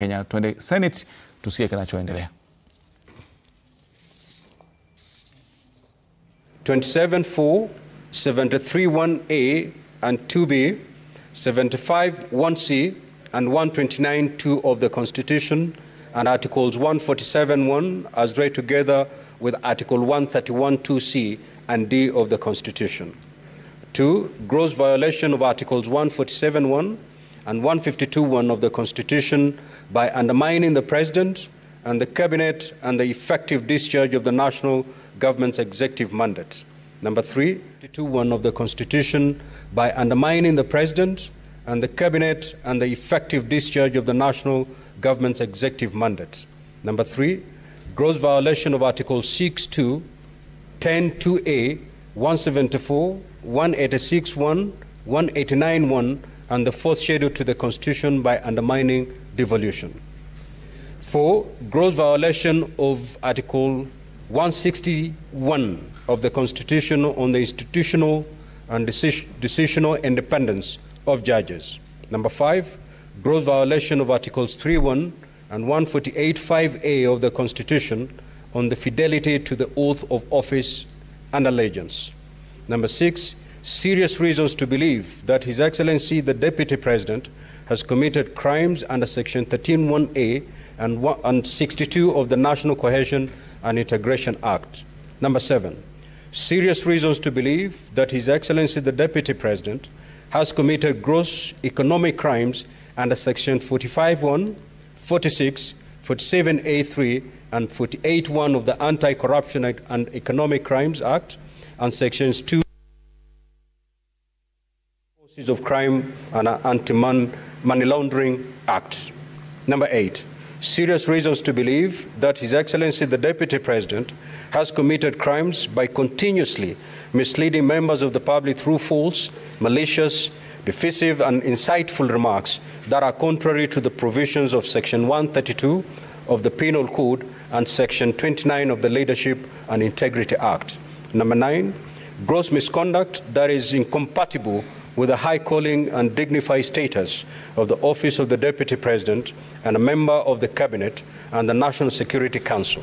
Kenya. Twende Senate tusikie kinachoendelea. 27(4), 73(1)A and 2B, 75(1)C and 129(2) of the Constitution, and Articles 147(1) as read together with Article 131(2)C and D of the Constitution. 2. Gross violation of Articles 147(1) and 152(1) of the Constitution by undermining the President and the Cabinet and the effective discharge of the national government's executive mandate. Number 3, 152(1) of the Constitution by undermining the President and the Cabinet and the effective discharge of the national government's executive mandate. Number 3, gross violation of Articles 6(2), 10(2)A, 174, 186(1), 189(1), and the fourth schedule to the Constitution by undermining devolution. 4, gross violation of Article 161 of the Constitution on the institutional and decisional independence of judges. Number 5, gross violation of Articles 3(1) and 148(5)A of the Constitution on the fidelity to the oath of office and allegiance. Number 6, serious reasons to believe that His Excellency the Deputy President has committed crimes under Section 13(1)A and 62 of the National Cohesion and Integration Act. Number 7, serious reasons to believe that His Excellency the Deputy President has committed gross economic crimes under Section 45(1), 46, 47(a)(3), and 48(1) of the Anti-Corruption and Economic Crimes Act, and Sections 2 of Crime and Anti-Money Laundering Act. Number 8, serious reasons to believe that His Excellency the Deputy President has committed crimes by continuously misleading members of the public through false, malicious, divisive, and insightful remarks that are contrary to the provisions of Section 132 of the Penal Code and Section 29 of the Leadership and Integrity Act. Number 9, gross misconduct that is incompatible with the high calling and dignified status of the office of the Deputy President and a member of the Cabinet and the National Security Council.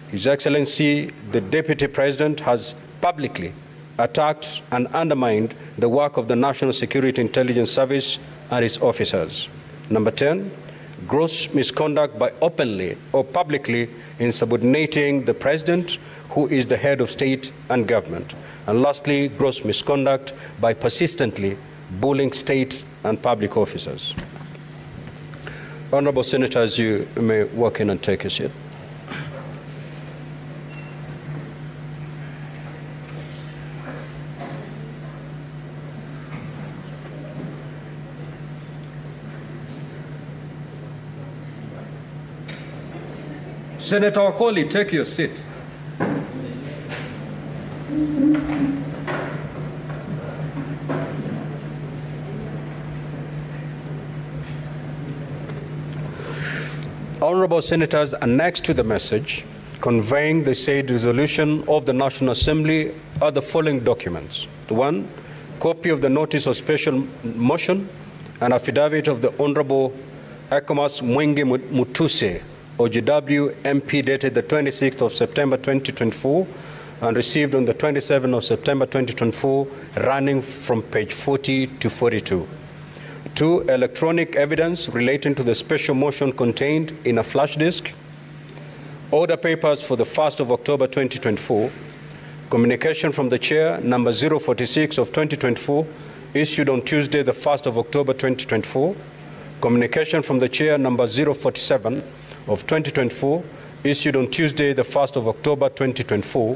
His Excellency the Deputy President has publicly attacked and undermined the work of the National Security Intelligence Service and its officers. Number 10, gross misconduct by openly or publicly insubordinating the President, who is the head of state and government. And lastly, gross misconduct by persistently bullying state and public officers. Honorable Senators, you may walk in and take a seat. Senator Okoli, take your seat. Honorable Senators, annexed to the message conveying the said resolution of the National Assembly are the following documents. 1, copy of the notice of special motion and affidavit of the Honorable Ekomas Mwenge Mutuse, OGW MP, dated the 26th of September 2024 and received on the 27th of September 2024, running from page 40 to 42. 2, electronic evidence relating to the special motion contained in a flash disk. Order papers for the 1st of October 2024. Communication from the Chair number 046 of 2024, issued on Tuesday the 1st of October 2024. Communication from the Chair number 047 of 2024, issued on Tuesday the 1st of October 2024.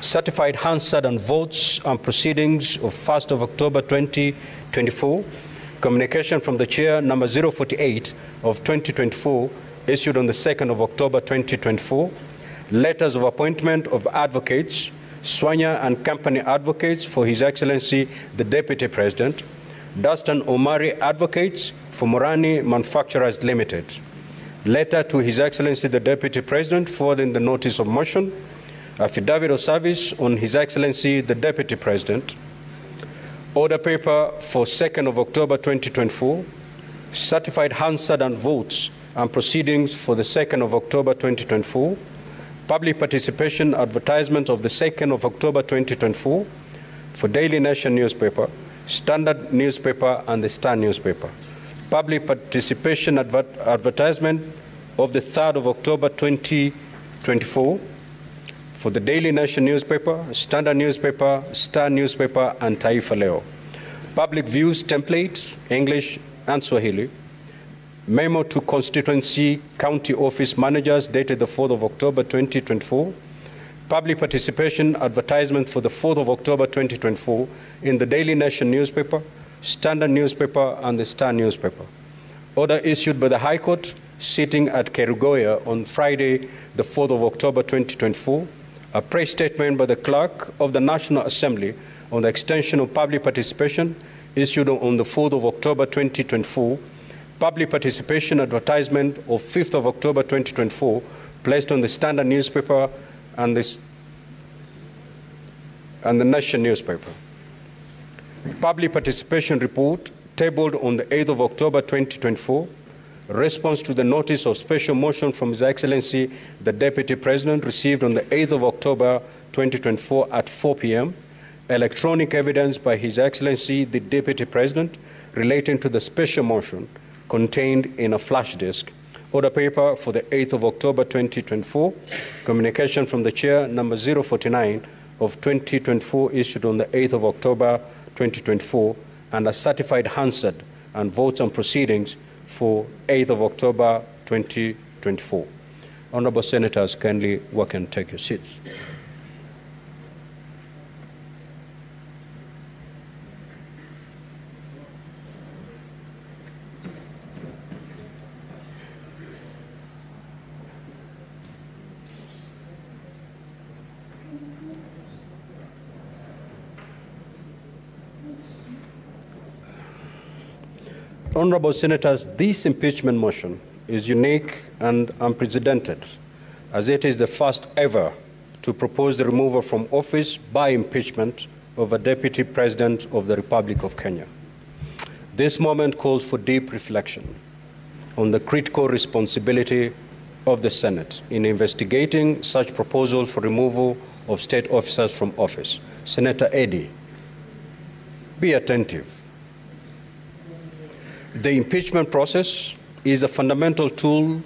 Certified Hansard and votes and proceedings of 1st of October 2024. Communication from the Chair number 048 of 2024, issued on the 2nd of October 2024. Letters of appointment of advocates, Swanya and Company Advocates for His Excellency the Deputy President, Dustin Omari Advocates for Morani Manufacturers Limited. Letter to His Excellency the Deputy President forwarding the notice of motion. Affidavit of service on His Excellency the Deputy President. Order paper for 2nd of October 2024, certified Hansard and votes and proceedings for the 2nd of October 2024, public participation advertisement of the 2nd of October 2024 for Daily Nation newspaper, Standard newspaper, and the Star newspaper. Public participation advertisement of the 3rd of October 2024 for the Daily Nation newspaper, Standard newspaper, Star newspaper, and Taifa Leo. Public views template, English and Swahili. Memo to constituency county office managers dated the 4th of October 2024. Public participation advertisement for the 4th of October 2024 in the Daily Nation newspaper, Standard newspaper, and the Star newspaper. Order issued by the High Court sitting at Kerugoya on Friday, the 4th of October 2024. A press statement by the Clerk of the National Assembly on the extension of public participation issued on the 4th of October 2024. Public participation advertisement of 5th of October 2024 placed on the Standard newspaper and the Nation newspaper. Public participation report tabled on the 8th of October 2024. Response to the notice of special motion from His Excellency the Deputy President received on the 8th of October 2024 at 4 p.m. Electronic evidence by His Excellency the Deputy President relating to the special motion contained in a flash disk. Order paper for the 8th of October 2024. Communication from the Chair number 049 of 2024 issued on the 8th of October 2024 and a certified Hansard and votes on proceedings for 8th of October 2024. Honorable Senators, kindly work and take your seats. Honorable Senators, this impeachment motion is unique and unprecedented, as it is the first ever to propose the removal from office by impeachment of a Deputy President of the Republic of Kenya. This moment calls for deep reflection on the critical responsibility of the Senate in investigating such proposal for removal of state officers from office. Senator Eddy, be attentive. The impeachment process is a fundamental tool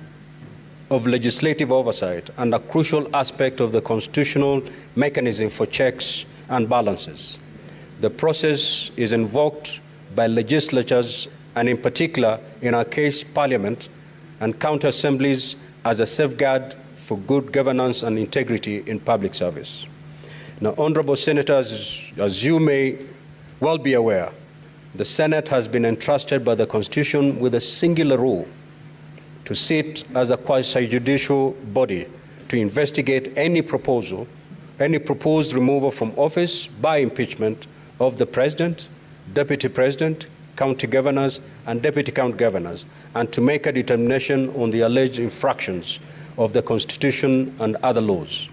of legislative oversight and a crucial aspect of the constitutional mechanism for checks and balances. The process is invoked by legislatures and in particular, in our case, Parliament and county assemblies as a safeguard for good governance and integrity in public service. Now, Honorable Senators, as you may well be aware, the Senate has been entrusted by the Constitution with a singular role to sit as a quasi-judicial body to investigate any proposed removal from office by impeachment of the President, Deputy President, county governors, and deputy county governors, and to make a determination on the alleged infractions of the Constitution and other laws.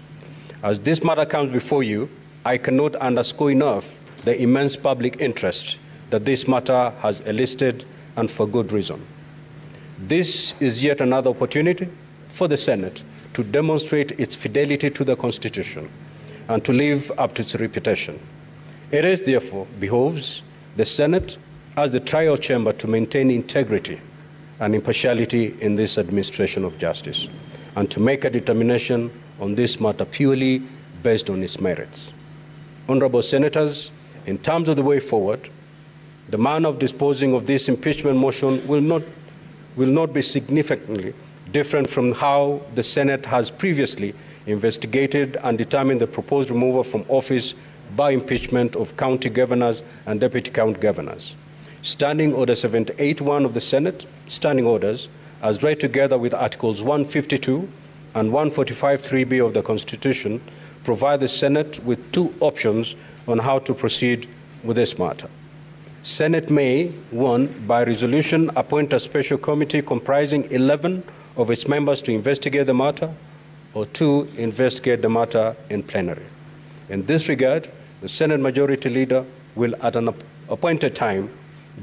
As this matter comes before you, I cannot underscore enough the immense public interest that this matter has elicited, and for good reason. This is yet another opportunity for the Senate to demonstrate its fidelity to the Constitution and to live up to its reputation. It is therefore behoves the Senate as the trial chamber to maintain integrity and impartiality in this administration of justice and to make a determination on this matter purely based on its merits. Honorable Senators, in terms of the way forward, the manner of disposing of this impeachment motion will not be significantly different from how the Senate has previously investigated and determined the proposed removal from office by impeachment of county governors and deputy county governors. Standing Order 78.1 of the Senate, standing orders, as read together with Articles 152 and 145(3)(b) of the Constitution, provide the Senate with two options on how to proceed with this matter. Senate may, 1, by resolution, appoint a special committee comprising 11 of its members to investigate the matter, or 2, investigate the matter in plenary. In this regard, the Senate Majority Leader will, at an appointed time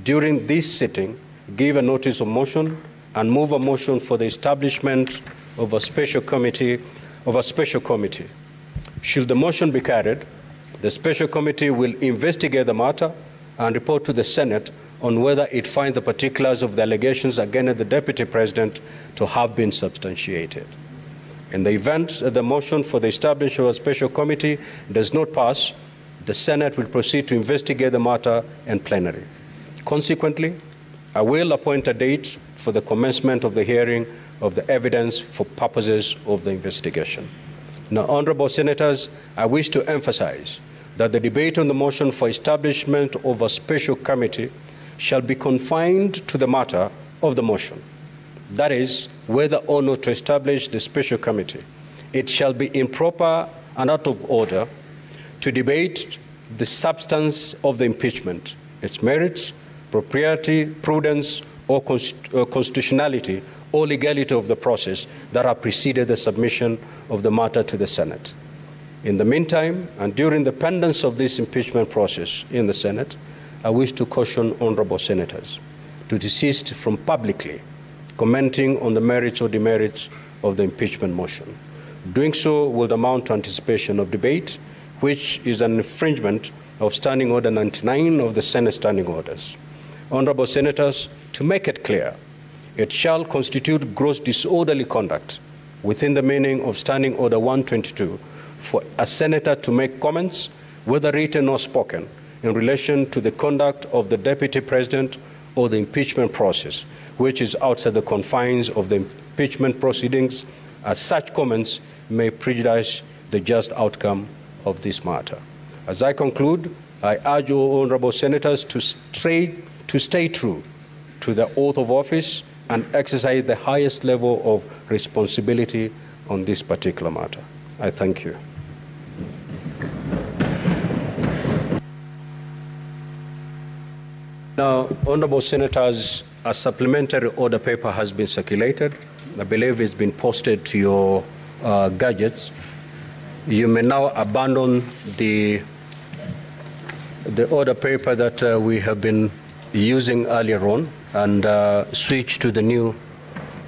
during this sitting, give a notice of motion and move a motion for the establishment of a special committee. Should the motion be carried, the special committee will investigate the matter and report to the Senate on whether it finds the particulars of the allegations against the Deputy President to have been substantiated. In the event that the motion for the establishment of a special committee does not pass, the Senate will proceed to investigate the matter in plenary. Consequently, I will appoint a date for the commencement of the hearing of the evidence for purposes of the investigation. Now, honorable senators, I wish to emphasize that the debate on the motion for establishment of a special committee shall be confined to the matter of the motion. That is, whether or not to establish the special committee. It shall be improper and out of order to debate the substance of the impeachment, its merits, propriety, prudence, or constitutionality or legality of the process that have preceded the submission of the matter to the Senate. In the meantime, and during the pendency of this impeachment process in the Senate, I wish to caution honorable senators to desist from publicly commenting on the merits or demerits of the impeachment motion. Doing so will amount to anticipation of debate, which is an infringement of Standing Order 99 of the Senate Standing Orders. Honorable senators, to make it clear, it shall constitute gross disorderly conduct within the meaning of Standing Order 122 for a senator to make comments, whether written or spoken, in relation to the conduct of the Deputy President or the impeachment process, which is outside the confines of the impeachment proceedings, as such comments may prejudice the just outcome of this matter. As I conclude, I urge all honorable senators to stay true to the oath of office and exercise the highest level of responsibility on this particular matter. I thank you. Now, honorable senators, a supplementary order paper has been circulated. I believe it's been posted to your gadgets. You may now abandon the order paper that we have been using earlier on and switch to the new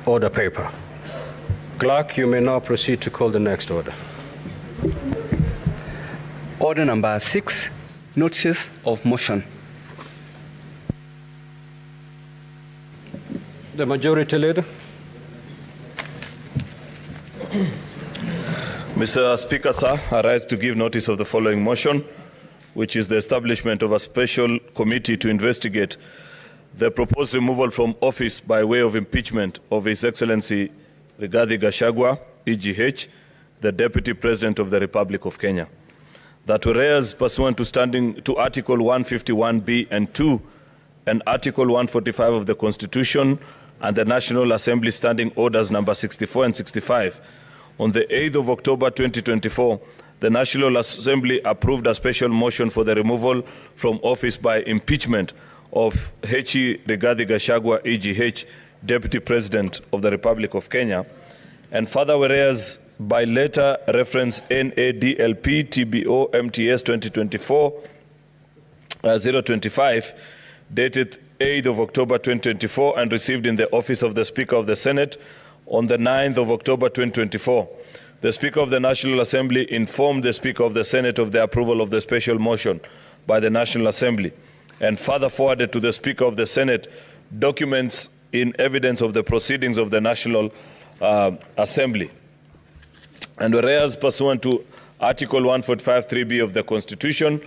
order paper. Clerk, you may now proceed to call the next order. Order number 6, notices of motion. The majority leader. Mr. Speaker, sir, I rise to give notice of the following motion, which is the establishment of a special committee to investigate the proposed removal from office by way of impeachment of His Excellency Gachagua, EGH, the Deputy President of the Republic of Kenya. That whereas pursuant to Article 151B and 2 and Article 145 of the Constitution and the National Assembly Standing Orders number 64 and 65, on the 8th of October 2024, the National Assembly approved a special motion for the removal from office by impeachment of H.E. Gachagua, EGH, Deputy President of the Republic of Kenya. And further, whereas by letter reference NADLP TBO MTS 2024-025, dated 8th of October 2024 and received in the office of the Speaker of the Senate on the 9th of October 2024. The Speaker of the National Assembly informed the Speaker of the Senate of the approval of the special motion by the National Assembly and further forwarded to the Speaker of the Senate documents in evidence of the proceedings of the National Assembly. And whereas pursuant to Article 145(3)(b) of the Constitution,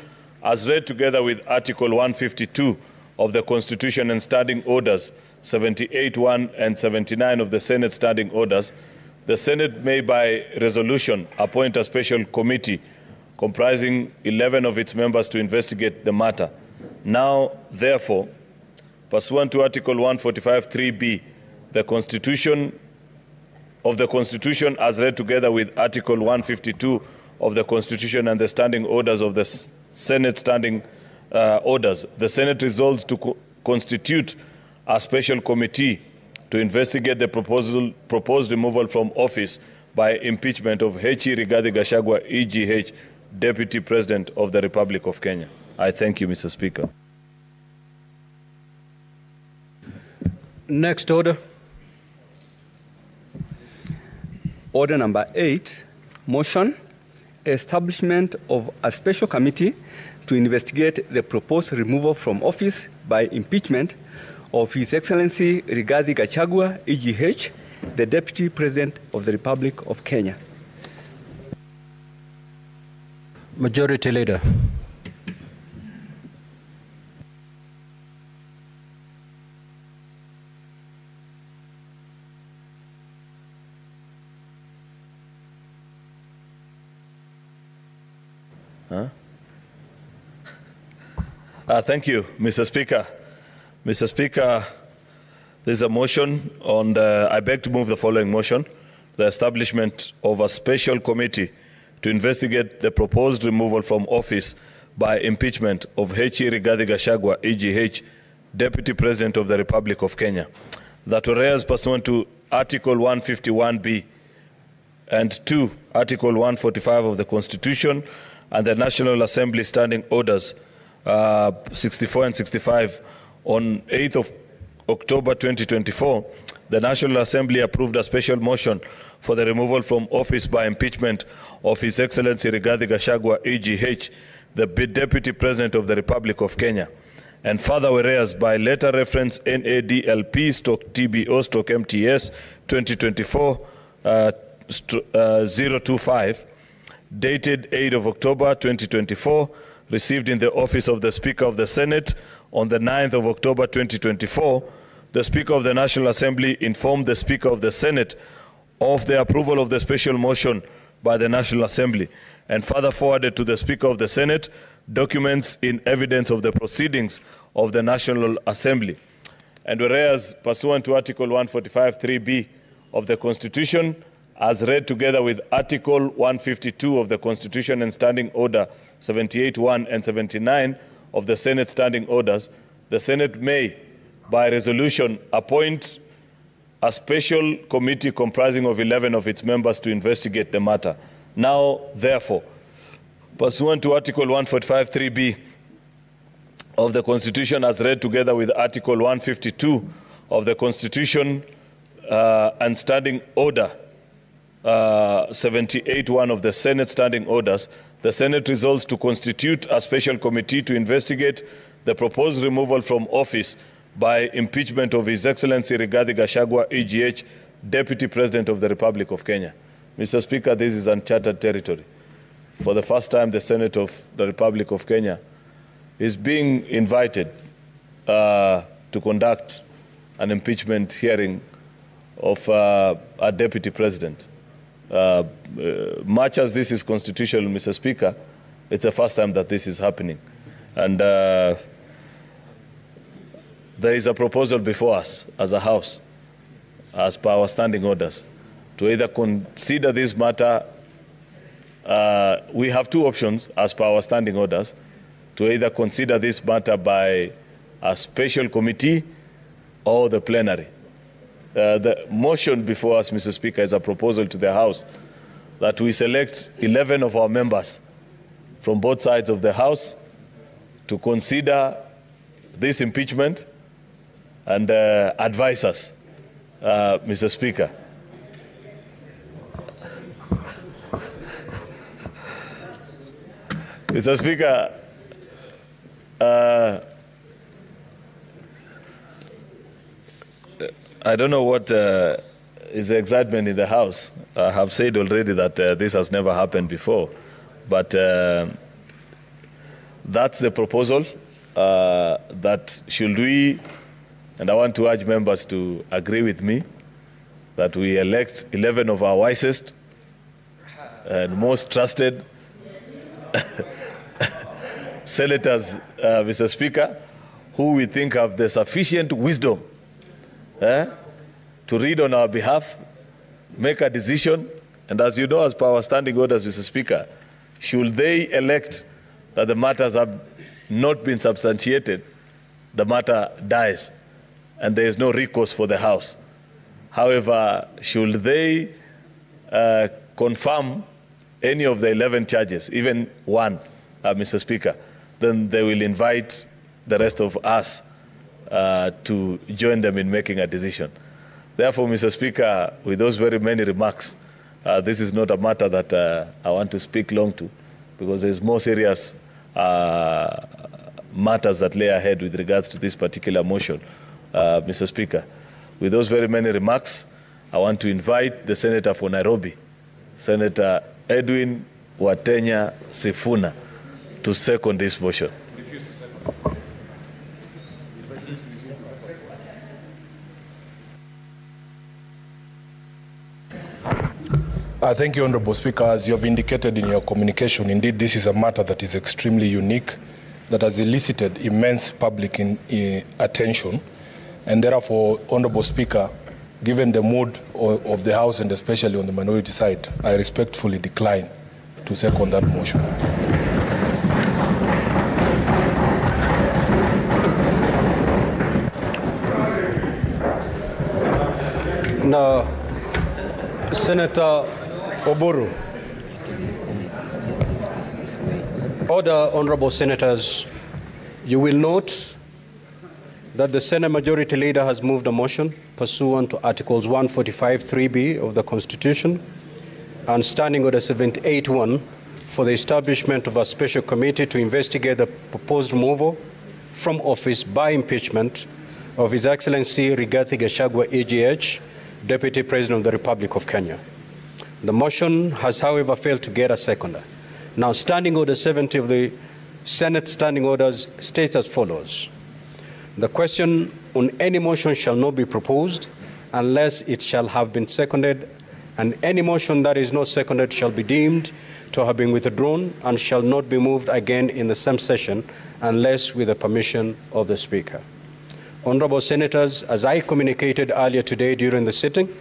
as read together with Article 152 of the Constitution and Standing Orders 78(1) and 79 of the Senate Standing Orders, the Senate may by resolution appoint a special committee comprising 11 of its members to investigate the matter. Now, therefore, pursuant to Article 145(3)(b), the Constitution as read together with Article 152 of the Constitution and the Standing Orders of the Senate Standing Orders, the Senate resolves to constitute a special committee to investigate the proposed removal from office by impeachment of H.E. Gachagua, EGH, Deputy President of the Republic of Kenya. I thank you, Mr. Speaker. Next order. Order number 8, motion, establishment of a special committee to investigate the proposed removal from office by impeachment of His Excellency Rigathi Gachagua, EGH, the Deputy President of the Republic of Kenya. Majority Leader. Thank you, Mr. Speaker. Mr. Speaker, there is a motion on I beg to move the following motion: the establishment of a special committee to investigate the proposed removal from office by impeachment of H.E. Rigathi Gachagua, EGH, Deputy President of the Republic of Kenya, that whereas pursuant to Article 151B and 2, Article 145 of the Constitution and the National Assembly Standing Orders 64 and 65, on 8th of October 2024, the National Assembly approved a special motion for the removal from office by impeachment of His Excellency Rigathi Gachagua, EGH, the Deputy President of the Republic of Kenya. And further, whereas by letter reference NADLP/TBO/MTS 2024-025, dated 8th of October 2024, received in the office of the Speaker of the Senate on the 9th of October 2024, the Speaker of the National Assembly informed the Speaker of the Senate of the approval of the special motion by the National Assembly, and further forwarded to the Speaker of the Senate documents in evidence of the proceedings of the National Assembly. And whereas pursuant to Article 145(3)(b) of the Constitution, as read together with Article 152 of the Constitution and Standing Order 78(1) and 79 of the Senate Standing Orders, the Senate may, by resolution, appoint a special committee comprising of 11 of its members to investigate the matter. Now, therefore, pursuant to Article 145(3)(b) of the Constitution, as read together with Article 152 of the Constitution and Standing Order 78(1) of the Senate Standing Orders, the Senate resolves to constitute a special committee to investigate the proposed removal from office by impeachment of His Excellency Rigathi Gachagua, EGH, Deputy President of the Republic of Kenya. Mr. Speaker, this is uncharted territory. For the first time, the Senate of the Republic of Kenya is being invited to conduct an impeachment hearing of a Deputy President. Much as this is constitutional, Mr. Speaker, it's the first time that this is happening. And there is a proposal before us as a House, as per our standing orders, to either consider this matter. We have two options as per our standing orders, to either consider this matter by a special committee or the plenary. The motion before us, Mr. Speaker, is a proposal to the House that we select 11 of our members from both sides of the House to consider this impeachment and advise us, Mr. Speaker. Mr. Speaker, I don't know what is the excitement in the House. I have said already that this has never happened before, but that's the proposal. That should we, and I want to urge members to agree with me, that we elect 11 of our wisest and most trusted senators, Mr. Speaker, who we think have the sufficient wisdom to read on our behalf, make a decision, and as you know, as per our standing orders, Mr. Speaker, should they elect that the matters have not been substantiated, the matter dies, and there is no recourse for the House. However, should they confirm any of the 11 charges, even one, Mr. Speaker, then they will invite the rest of us to join them in making a decision. Therefore, Mr. Speaker, with those very many remarks, this is not a matter that I want to speak long to, because there's more serious matters that lay ahead with regards to this particular motion, Mr. Speaker. With those very many remarks, I want to invite the Senator for Nairobi, Senator Edwin Watenya Sifuna, to second this motion. Thank you, Honourable Speaker. As you have indicated in your communication, indeed this is a matter that is extremely unique, that has elicited immense public attention, and therefore, Honourable Speaker, given the mood of the House and especially on the minority side, I respectfully decline to second that motion. Now, Senator Oburu. Order, honorable senators. You will note that the Senate Majority Leader has moved a motion pursuant to Articles 145(3)(b) of the Constitution and Standing Order 78(1) for the establishment of a special committee to investigate the proposed removal from office by impeachment of His Excellency Rigathi Gachagua, AGH, Deputy President of the Republic of Kenya. The motion has, however, failed to get a seconder. Now, Standing Order 70 of the Senate Standing Orders states as follows. The question on any motion shall not be proposed unless it shall have been seconded, and any motion that is not seconded shall be deemed to have been withdrawn and shall not be moved again in the same session unless with the permission of the Speaker. Honourable Senators, as I communicated earlier today during the sitting,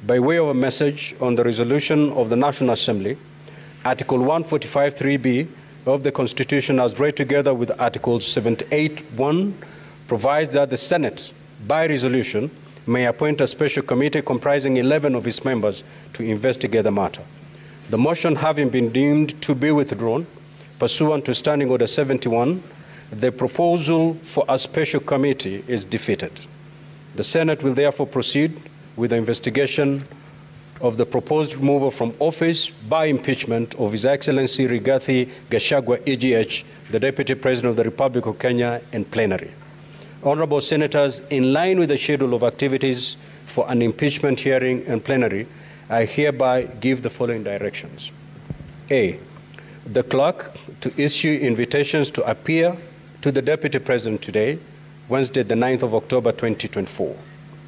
by way of a message on the resolution of the National Assembly, Article 145(3)(b) of the Constitution, as read together with Article 78(1), provides that the Senate, by resolution, may appoint a special committee comprising 11 of its members to investigate the matter. The motion having been deemed to be withdrawn, pursuant to Standing Order 71, the proposal for a special committee is defeated. The Senate will therefore proceed with the investigation of the proposed removal from office by impeachment of His Excellency Rigathi Gachagua, AGH, the Deputy President of the Republic of Kenya, in plenary. Honourable Senators, in line with the schedule of activities for an impeachment hearing in plenary, I hereby give the following directions. A, the clerk to issue invitations to appear to the Deputy President today, Wednesday, the 9th of October, 2024.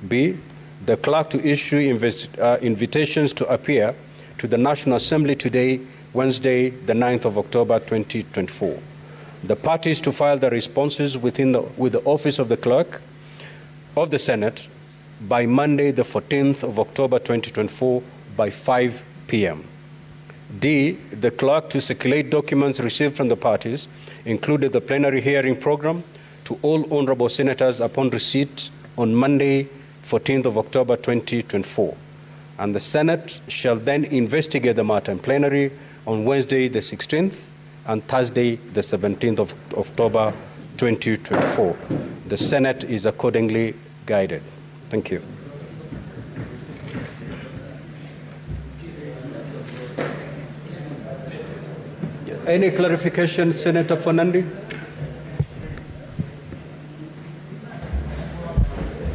B, the clerk to issue invitations to appear to the National Assembly today, Wednesday, the 9th of October, 2024. The parties to file their responses with the Office of the Clerk of the Senate by Monday, the 14th of October, 2024, by 5 p.m. D, the clerk to circulate documents received from the parties, including the plenary hearing program, to all honourable senators upon receipt on Monday, 14th of October, 2024. And the Senate shall then investigate the matter in plenary on Wednesday, the 16th, and Thursday, the 17th of October, 2024. The Senate is accordingly guided. Thank you. Any clarification, Senator Fernandi?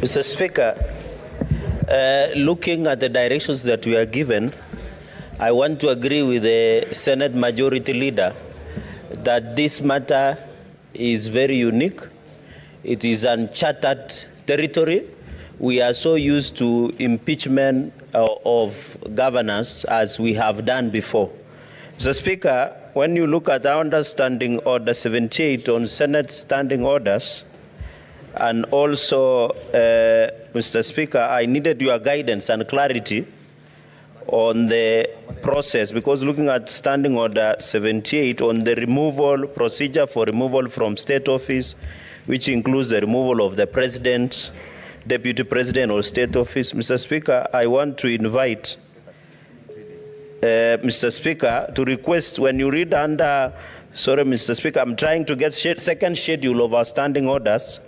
Mr. Speaker, looking at the directions that we are given, I want to agree with the Senate Majority Leader that this matter is very unique. It is uncharted territory. We are so used to impeachment of governors as we have done before. Mr. Speaker, when you look at our Standing Order 78 on Senate Standing Orders, and also, Mr. Speaker, I needed your guidance and clarity on the process, because looking at Standing Order 78 on the removal procedure for removal from state office, which includes the removal of the President, Deputy President or state office, Mr. Speaker, I want to invite Mr. Speaker, to request when you read under, sorry, Mr. Speaker, I'm trying to get second schedule of our standing orders,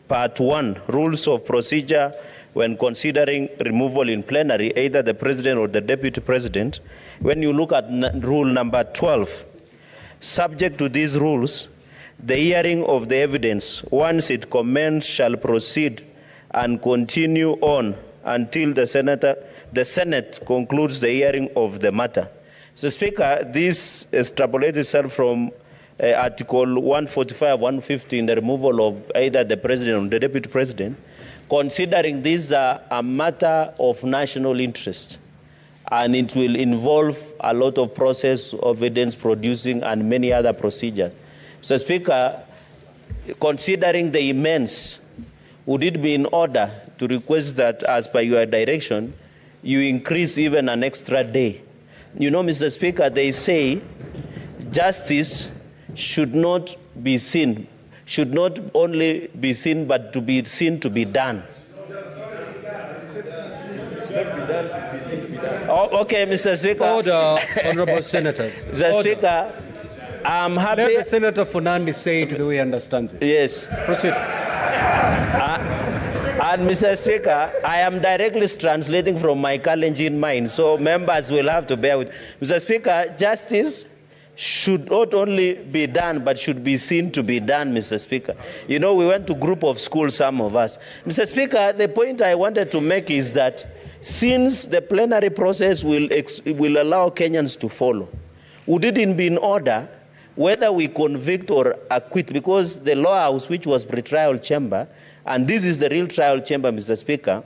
Part 1, Rules of Procedure when considering removal in plenary, either the president or the deputy president. When you look at rule number 12, subject to these rules, the hearing of the evidence, once it commenced, shall proceed and continue on until the Senate concludes the hearing of the matter. So, Speaker, this extrapolates itself from Article 145, 150 in the removal of either the president or the deputy president, considering this a matter of national interest, and it will involve a lot of process of evidence producing and many other procedures. So, Speaker, considering the immense, would it be in order to request that, as per your direction, you increase even an extra day? You know, Mr. Speaker, they say justice should not be seen, should not only be seen, but to be seen to be done. Oh, okay, Mr. Speaker. Order, Honorable Senator. Mr. Speaker, I'm happy. Let the Senator Fernandez say it the way he understands it. Yes. Proceed. And Mr. Speaker, I am directly translating from my Kalenjin mind, so members will have to bear with. Mr. Speaker, justice should not only be done, but should be seen to be done, Mr. Speaker. You know, we went to group of schools, some of us. Mr. Speaker, the point I wanted to make is that since the plenary process will allow Kenyans to follow, would it be in order whether we convict or acquit, because the law house, which was pre-trial chamber, and this is the real trial chamber, Mr. Speaker,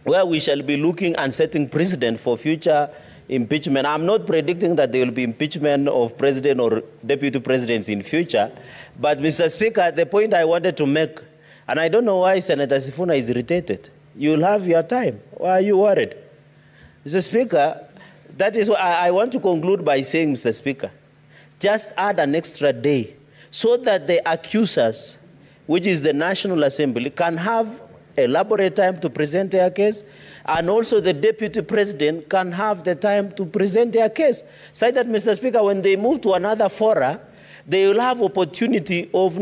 where we shall be looking and setting precedent for future impeachment. I'm not predicting that there will be impeachment of president or deputy presidents in future, but Mr. Speaker, the point I wanted to make, and I don't know why Senator Sifuna is irritated. You'll have your time. Why are you worried? Mr. Speaker, that is why I want to conclude by saying, Mr. Speaker, just add an extra day so that the accusers, which is the National Assembly, can have elaborate time to present their case, and also the deputy president can have the time to present their case. So that, Mr. Speaker, when they move to another fora, they will have opportunity of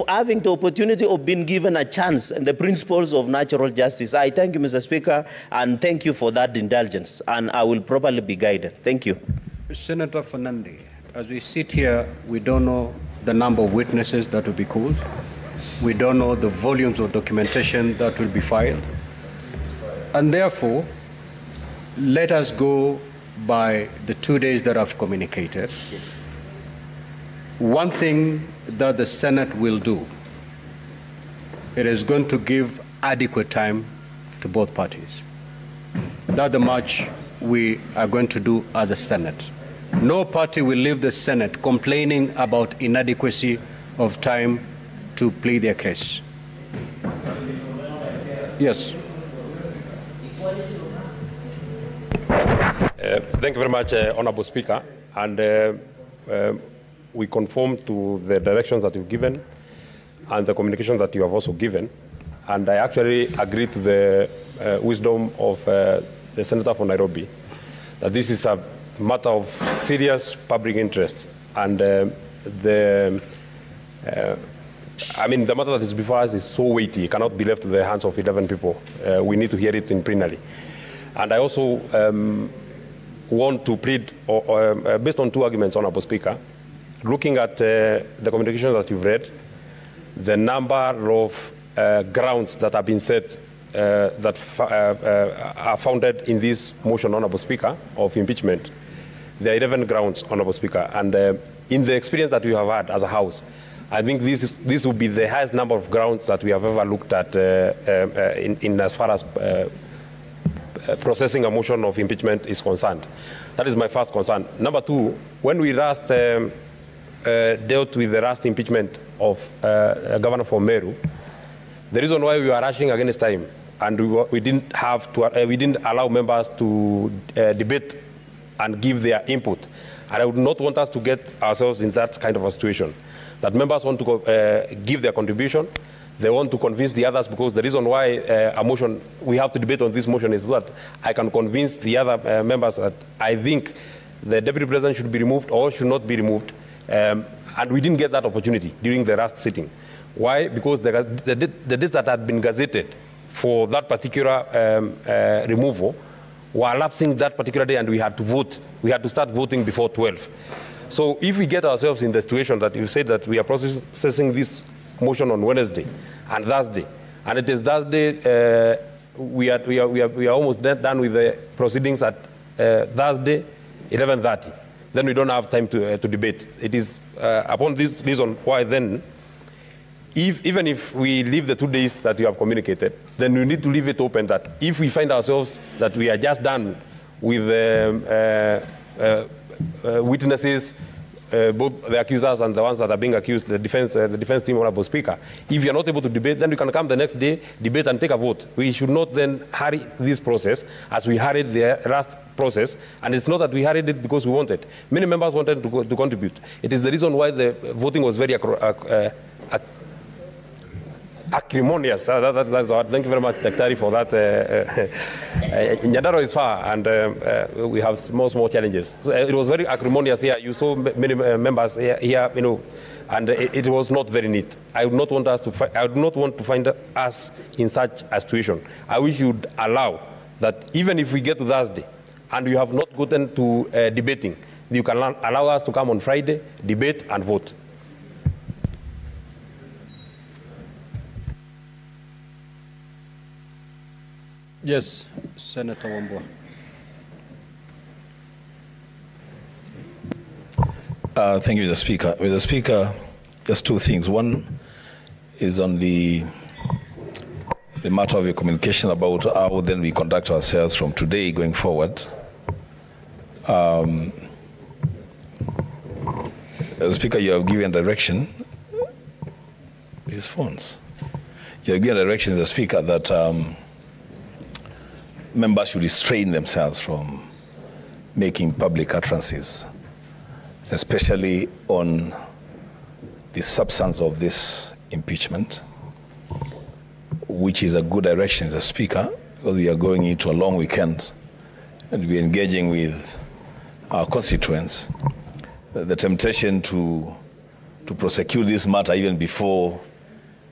having the opportunity of being given a chance and the principles of natural justice. I thank you, Mr. Speaker, and thank you for that indulgence, and I will properly be guided. Thank you. Senator Fernandez, as we sit here, we don't know the number of witnesses that will be called. We don't know the volumes of documentation that will be filed. And therefore, let us go by the 2 days that I've communicated. One thing that the Senate will do, it is going to give adequate time to both parties. That's the much we are going to do as a Senate. No party will leave the Senate complaining about inadequacy of time to plead their case. Yes. Thank you very much, Honorable Speaker. And we conform to the directions that you've given and the communication that you have also given. And I actually agree to the wisdom of the Senator for Nairobi, that this is a matter of serious public interest. And the matter that is before us is so weighty, it cannot be left to the hands of 11 people. We need to hear it in plenary. And I also want to plead, based on two arguments, Honorable Speaker, looking at the communication that you've read, the number of grounds that have been said that are founded in this motion, Honorable Speaker, of impeachment. There are 11 grounds, Honorable Speaker, and in the experience that we have had as a House, I think this will be the highest number of grounds that we have ever looked at in as far as processing a motion of impeachment is concerned. That is my first concern. Number two, when we last dealt with the last impeachment of Governor from Meru, the reason why we were rushing against time and we didn't allow members to debate and give their input. And I would not want us to get ourselves in that kind of a situation, that members want to give their contribution, they want to convince the others, because the reason why a motion, we have to debate on this motion is that I can convince the other members that I think the Deputy President should be removed or should not be removed. And we didn't get that opportunity during the last sitting. Why? Because the dates that had been gazetted for that particular removal were lapsing that particular day, and we had to vote. We had to start voting before 12. So if we get ourselves in the situation that you said that we are processing this motion on Wednesday and Thursday, and it is Thursday, we are almost done with the proceedings at Thursday, 11:30. Then we don't have time to debate. It is upon this reason why then, even if we leave the 2 days that you have communicated, then we need to leave it open that if we find ourselves that we are just done with witnesses, both the accusers and the ones that are being accused, the defense team, Honorable Speaker, if you are not able to debate, then we can come the next day, debate and take a vote. We should not then hurry this process as we hurried the last process, and it's not that we hurried it because we wanted. Many members wanted to contribute. It is the reason why the voting was very acrimonious. That's what. Thank you very much, Daktari, for that. Nyadaro is far, and we have small challenges. So it was very acrimonious here. You saw many members here, you know, and it was not very neat. I would not want us to. I would not want to find us in such a situation. I wish you'd allow that even if we get to Thursday and you have not gotten to debating, you can allow us to come on Friday, debate and vote. Yes, Senator Wambua. Thank you, Mr. Speaker. Mr. Speaker, just two things. One is on the matter of your communication about how then we conduct ourselves from today going forward. Mr. Speaker, you have given direction. These phones. You have given direction, Mr. Speaker, that members should restrain themselves from making public utterances, especially on the substance of this impeachment, which is a good direction, Mr. Speaker, because we are going into a long weekend and we're engaging with our constituents. The temptation to prosecute this matter even before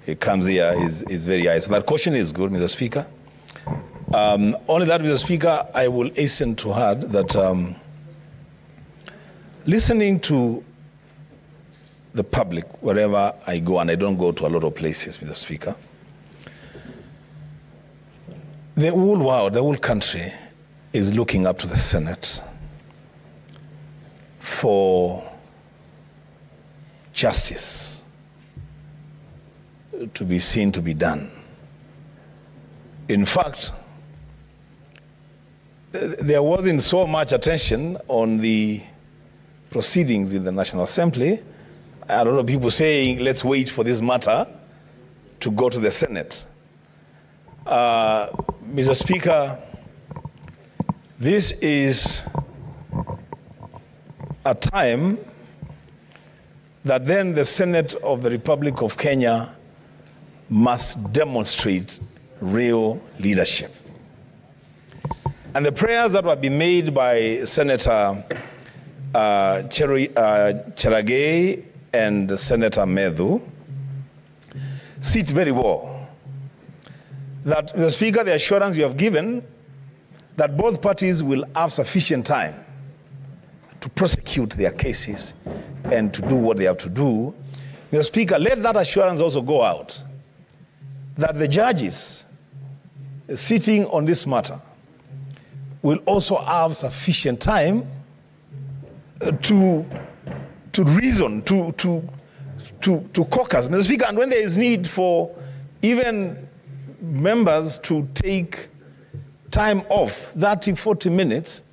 it comes here is very high. So that caution is good, Mr. Speaker. Only that, Mr. Speaker, I will hasten to add that listening to the public wherever I go, and I don't go to a lot of places, Mr. Speaker, the whole world, the whole country is looking up to the Senate for justice to be seen to be done. In fact, there wasn't so much attention on the proceedings in the National Assembly. A lot of people saying, let's wait for this matter to go to the Senate. Mr. Speaker, this is a time that then the Senate of the Republic of Kenya must demonstrate real leadership. And the prayers that were being made by Senator Cheragay and Senator Medhu sit very well. That, Mr. Speaker, the assurance you have given that both parties will have sufficient time to prosecute their cases and to do what they have to do. Mr. Speaker, let that assurance also go out that the judges sitting on this matter will also have sufficient time to reason, to caucus. Mr. Speaker, and when there is need for even members to take time off, 30, 40 minutes,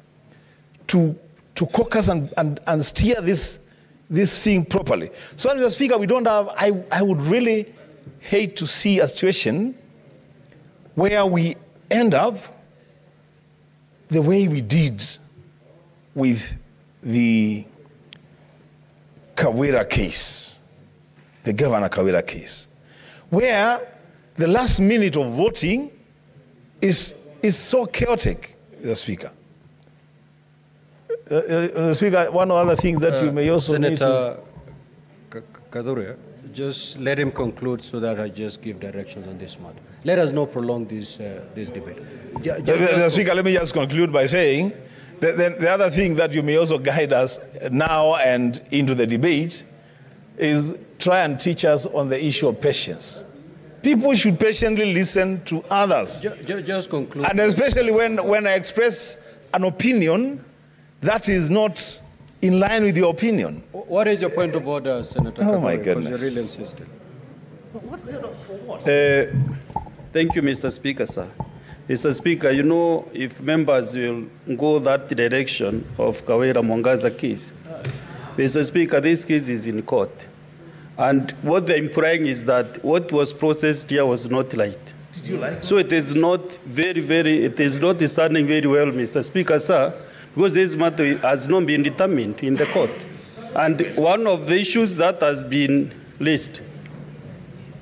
to caucus and steer this thing properly. So, Mr. Speaker, we don't have, I would really hate to see a situation where we end up the way we did with the Kawira case, the Governor Kawira case, where the last minute of voting is so chaotic, Mr. Speaker. Mr. Speaker, one other thing that you may also Senator need to... Kadhuria, Just let him conclude so that I just give directions on this matter. Let us not prolong this debate. The Speaker, let me just conclude by saying that the other thing that you may also guide us now and into the debate is try and teach us on the issue of patience. People should patiently listen to others. Just conclude. And especially when I express an opinion that is not in line with your opinion. What is your point of order, Senator? Oh, my Because goodness. you're really insisting. Thank you, Mr. Speaker, sir. Mr. Speaker, you know, if members will go that direction of Kawera Mwangaza case, Mr. Speaker, this case is in court. And what they're implying is that what was processed here was not right. Did you like So it is not it is not standing very well, Mr. Speaker, sir, because this matter has not been determined in the court. And one of the issues that has been raised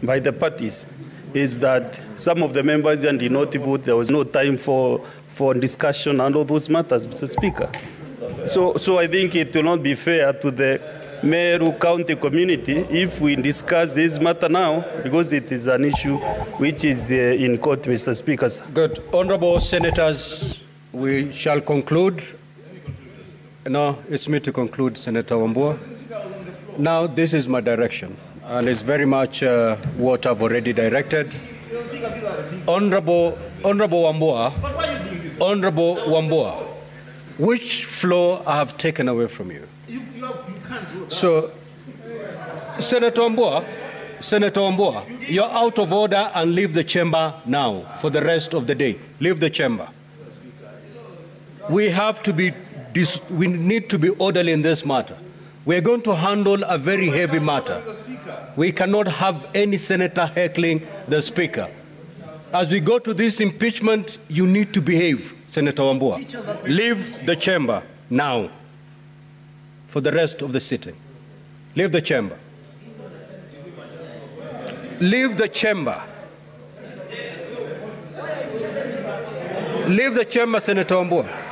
by the parties is that some of the members did not vote. There was no time for discussion and all those matters, Mr. Speaker. So I think it will not be fair to the Meru County community if we discuss this matter now, because it is an issue which is in court, Mr. Speaker. Good. Honorable Senators, we shall conclude. No, it's me to conclude, Senator Wambua. Now, this is my direction, and it's very much what I've already directed. Honorable Wambua, which floor I have taken away from you? So, Senator Wambua, you're out of order and leave the chamber now for the rest of the day. Leave the chamber. We need to be orderly in this matter. We're going to handle a very heavy matter. We cannot have any senator heckling the speaker. As we go to this impeachment, you need to behave, Senator Wambua. Leave the chamber now for the rest of the sitting. Leave the chamber. Leave the chamber. Leave the chamber, Senator Wambua.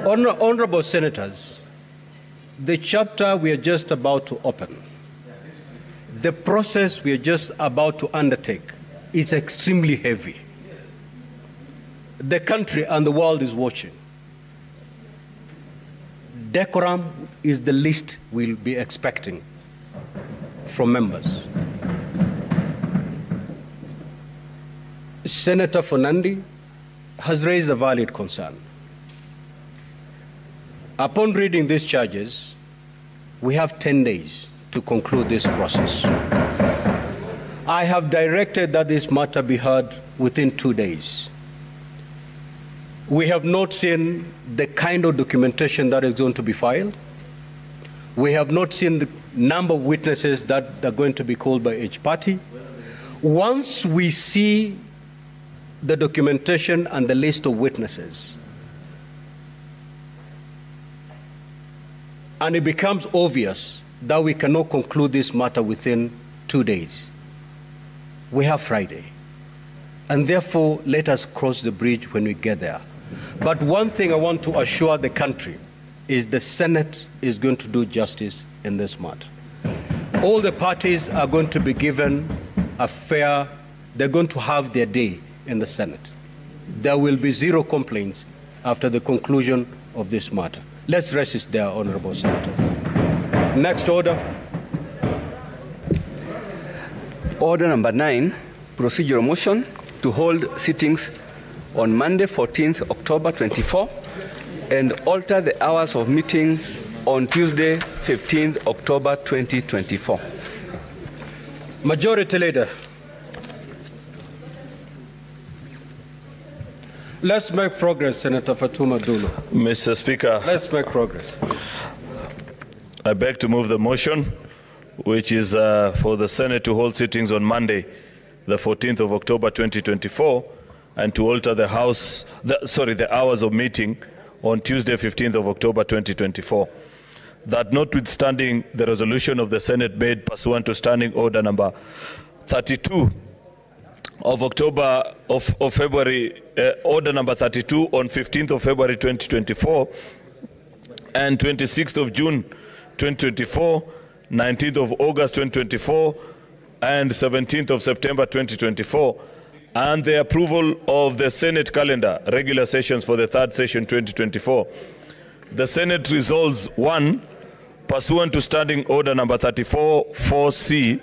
Honorable Senators, the chapter we are just about to open, the process we are just about to undertake is extremely heavy. The country and the world is watching. Decorum is the least we'll be expecting from members. Senator Fonandi has raised a valid concern. Upon reading these charges, we have 10 days to conclude this process. I have directed that this matter be heard within 2 days. We have not seen the kind of documentation that is going to be filed. We have not seen the number of witnesses that are going to be called by each party. Once we see the documentation and the list of witnesses, and it becomes obvious that we cannot conclude this matter within 2 days, we have Friday. And therefore, let us cross the bridge when we get there. But one thing I want to assure the country is the Senate is going to do justice in this matter. All the parties are going to be given a fair, they're going to have their day in the Senate. There will be zero complaints after the conclusion of this matter. Let's rest it there, Honorable Senator. Next order. Order number 9, procedural motion to hold sittings on Monday, 14th October 24, and alter the hours of meeting on Tuesday, 15th October 2024. Majority Leader. Let's make progress, Senator Fatuma Dulu. Mr. Speaker, Let's make progress. I beg to move the motion, which is for the Senate to hold sittings on Monday, the 14th of October 2024, and to alter the hours of meeting on Tuesday, 15th of October 2024. That notwithstanding the resolution of the Senate made pursuant to Standing Order number 32, of October of February, order number 32 on 15th of February 2024, and 26th of June 2024, 19th of August 2024, and 17th of September 2024, and the approval of the Senate calendar, regular sessions for the third session 2024. The Senate resolves: 1, pursuant to Standing Order number 34-4C,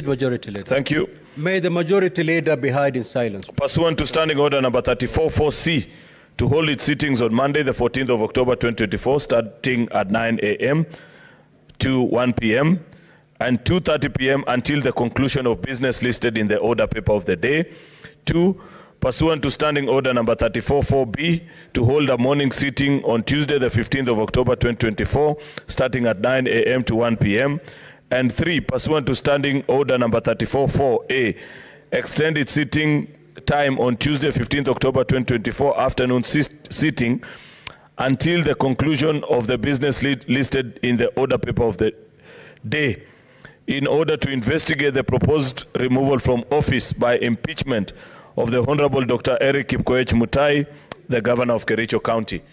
Majority Leader. Thank you. May the Majority Leader be heard in silence. Pursuant to Standing Order number 34-4C, to hold its sittings on Monday, the 14th of October 2024, starting at 9 a.m. to 1 p.m. and 2:30 p.m. until the conclusion of business listed in the order paper of the day. 2, pursuant to Standing Order number 34-4B, to hold a morning sitting on Tuesday, the 15th of October 2024, starting at 9 a.m. to 1 p.m. And 3, pursuant to Standing Order number 34-4A, extend its sitting time on Tuesday, 15th October 2024, afternoon sitting until the conclusion of the business listed in the order paper of the day, in order to investigate the proposed removal from office by impeachment of the Honorable Dr. Eric Kipkoech Mutai, the Governor of Kericho County.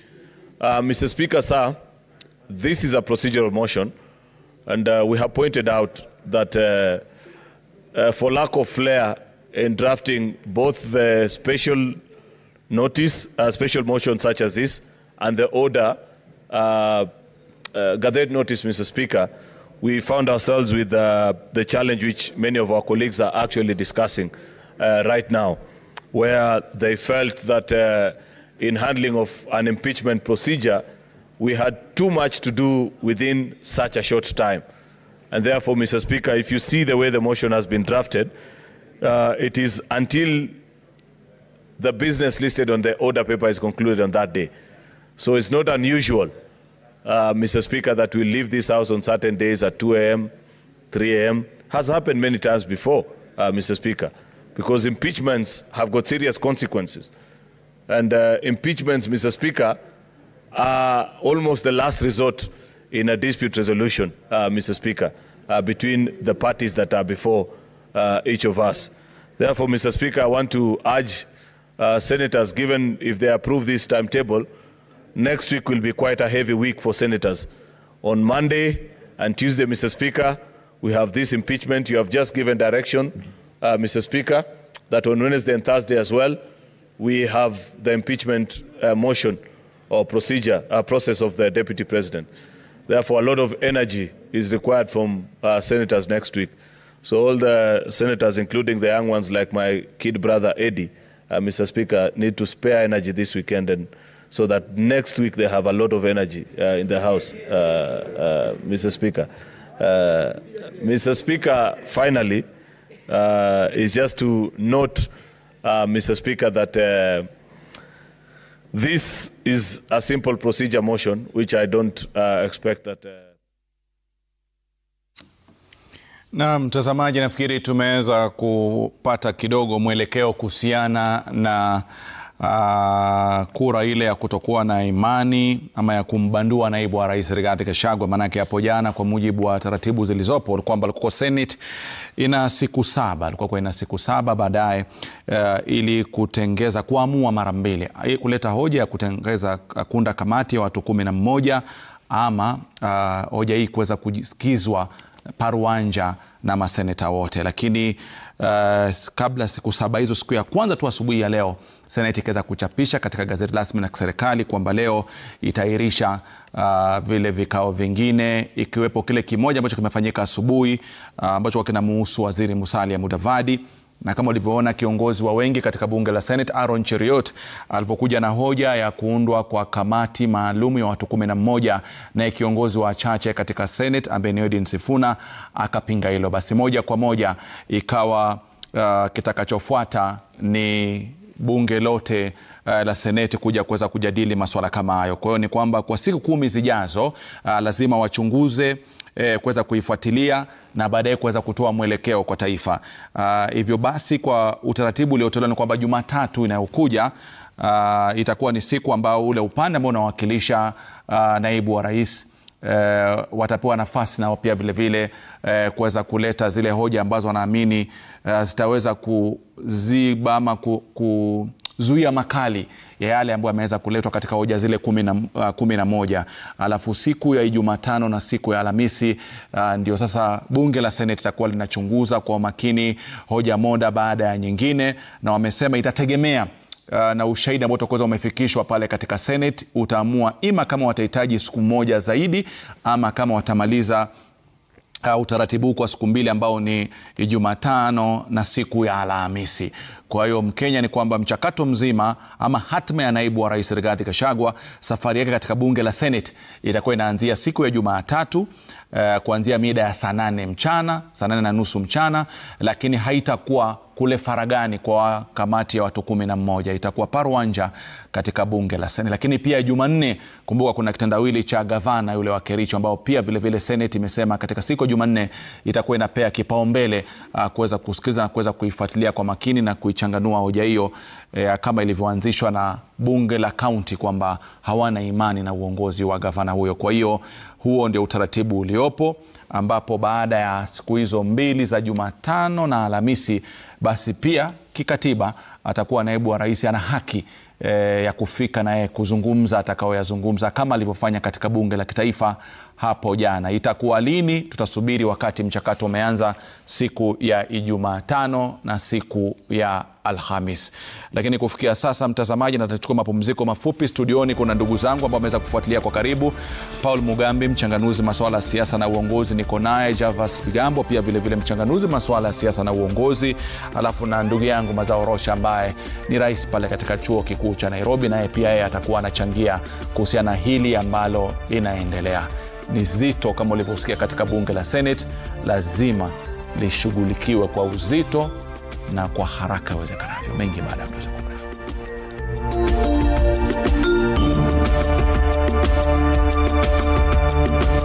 Mr. Speaker, sir, this is a procedural motion. And we have pointed out that for lack of flair in drafting both the special notice, special motion such as this, and the order, gathered notice, Mr. Speaker, we found ourselves with the challenge which many of our colleagues are actually discussing right now, where they felt that in handling of an impeachment procedure, we had too much to do within such a short time. And therefore, Mr. Speaker, if you see the way the motion has been drafted, it is until the business listed on the order paper is concluded on that day. So it's not unusual, Mr. Speaker, that we leave this house on certain days at 2 a.m., 3 a.m. Has happened many times before, Mr. Speaker, because impeachments have got serious consequences. And impeachments, Mr. Speaker, are almost the last resort in a dispute resolution, Mr. Speaker, between the parties that are before each of us. Therefore, Mr. Speaker, I want to urge senators, given if they approve this timetable, next week will be quite a heavy week for senators. On Monday and Tuesday, Mr. Speaker, we have this impeachment. You have just given direction, Mr. Speaker, that on Wednesday and Thursday as well, we have the impeachment motion or process of the Deputy President. Therefore, a lot of energy is required from senators next week. So all the senators, including the young ones like my kid brother Eddie, Mr. Speaker, need to spare energy this weekend, and so that next week they have a lot of energy in the House, Mr. Speaker. Mr. Speaker, finally, is just to note, Mr. Speaker, that this is a simple procedure motion, which I don't expect that... Na mtazamaji, nafikiri tumeweza kupata kidogo mwelekeo kuhusiana na kura ile ya kutokuwa na imani ama ya kumbandua naibu wa rais Rigathi Gachagua. Manake hapo jana, kwa mujibu wa taratibu zilizopo, kwamba ilikuwa Senate ina siku 7, ilikuwa ina siku 7 baadaye ili kutengeza, kuamua mara mbili, kuleta hoja ya kutengeza kunda kamati ya watu 11 ama hoja hii kuweza kusikizwa paruanja na maseneta wote. Lakini kabla siku 7 hizo, siku ya kwanza tu asubuhi ya leo, Seneti ikaweza kuchapisha katika gazeti rasmi la serikali kwamba leo itairisha vile vikao vingine, ikiwepo kile kimoja ambacho kimefanyika asubuhi ambacho kinamuhusu Waziri Musalia Mudavadi. Na kama ulivyoona, kiongozi wa wengi katika bunge la Senate Aaron Cheriot alipokuja na hoja ya kuundwa kwa kamati maalum ya watu 11, na kiongozi wa chache katika Senate ambaye ni Edwin Sifuna akapinga hilo. Basi moja kwa moja ikawa kitakachofuata ni bunge lote la Seneti kuja kuweza kujadili masuala kama hayo. Kwa hiyo ni kwamba kwa siku 10 zijazo lazima wachunguze, kuweza kuifuatilia na baadaye kuweza kutoa mwelekeo kwa taifa. Hivyo basi, kwa utaratibu uliotolewa ni kwamba Jumatatu inayokuja itakuwa ni siku ambao ule upande ambao unawakilisha naibu wa rais watapewa nafasi na pia vile vile kuweza kuleta zile hoja ambazo wanaamini zitaweza kuziba ama kuzuia makali ya yale ambayo yameweza kuletwa katika hoja zile 11. Alafu siku ya Jumatano na siku ya Alhamisi ndio sasa bunge la Seneti litakuwa linachunguza kwa makini hoja moja baada ya nyingine, na wamesema itategemea na ushahidi ambao utakuwa umefikishwa pale katika Senate utaamua ima kama watahitaji siku moja zaidi ama kama watamaliza utaratibu kwa siku mbili ambao ni Jumatano na siku ya Alhamisi. Kwa hiyo Mkenya ni kwamba mchakato mzima ama hatma ya naibu wa rais Rigathi Gachagua, safari yake katika bunge la Senate itakuwa inaanzia siku ya Jumatatu kuanzia mida ya saa 8 mchana, saa 8:30 mchana, lakini haitakuwa kule faragani kwa kamati ya watu 11, itakuwa paruanja katika bunge la Senate. Lakini pia Jumanne, kumbuka kuna kitendawili cha gavana yule wa Kericho ambao pia vile vile Senate imesema katika siku Jumanne itakuwa inapea kipaumbele kuweza kusikiliza na kuweza kuifuatilia kwa makini na kuichanganua hoja hiyo kama ilivyoanzishwa na bunge la county kwamba hawana imani na uongozi wa gavana huyo. Kwa hiyo huo ndio utaratibu uliopo, ambapo baada ya siku hizo mbili za Jumatano na Alhamisi, basi pia kikatiba atakuwa naibu wa rais ana haki ya kufika naye kuzungumza atakaoyazungumza kama alivyofanya katika bunge la kitaifa hapo jana. Itakuwa lini? Tutasubiri wakati mchakato umeanza siku ya Jumatano na siku ya Alhamis. Lakini kufikia sasa, mtazamaji, na tutachukua mapumziko mafupi. Studioni kuna ndugu zangu ambao wameweza kufuatilia kwa karibu. Paul Mugambi, mchanganuzi masuala ya siasa na uongozi, niko naye. Javas Bigambo, pia vile vile mchanganuzi masuala ya siasa na uongozi. Alafu na ndugu yangu Mazao Rosha ambaye ni rais pale katika chuo kikuu cha Nairobi, naye pia yeye atakuwa anachangia kuhusiana na hili ambalo linaendelea. Ni zito kama ulivyosikia katika bunge la Senate, lazima lishughulikiwe kwa uzito na kwa haraka iwezekanavyo. Mengi baada ya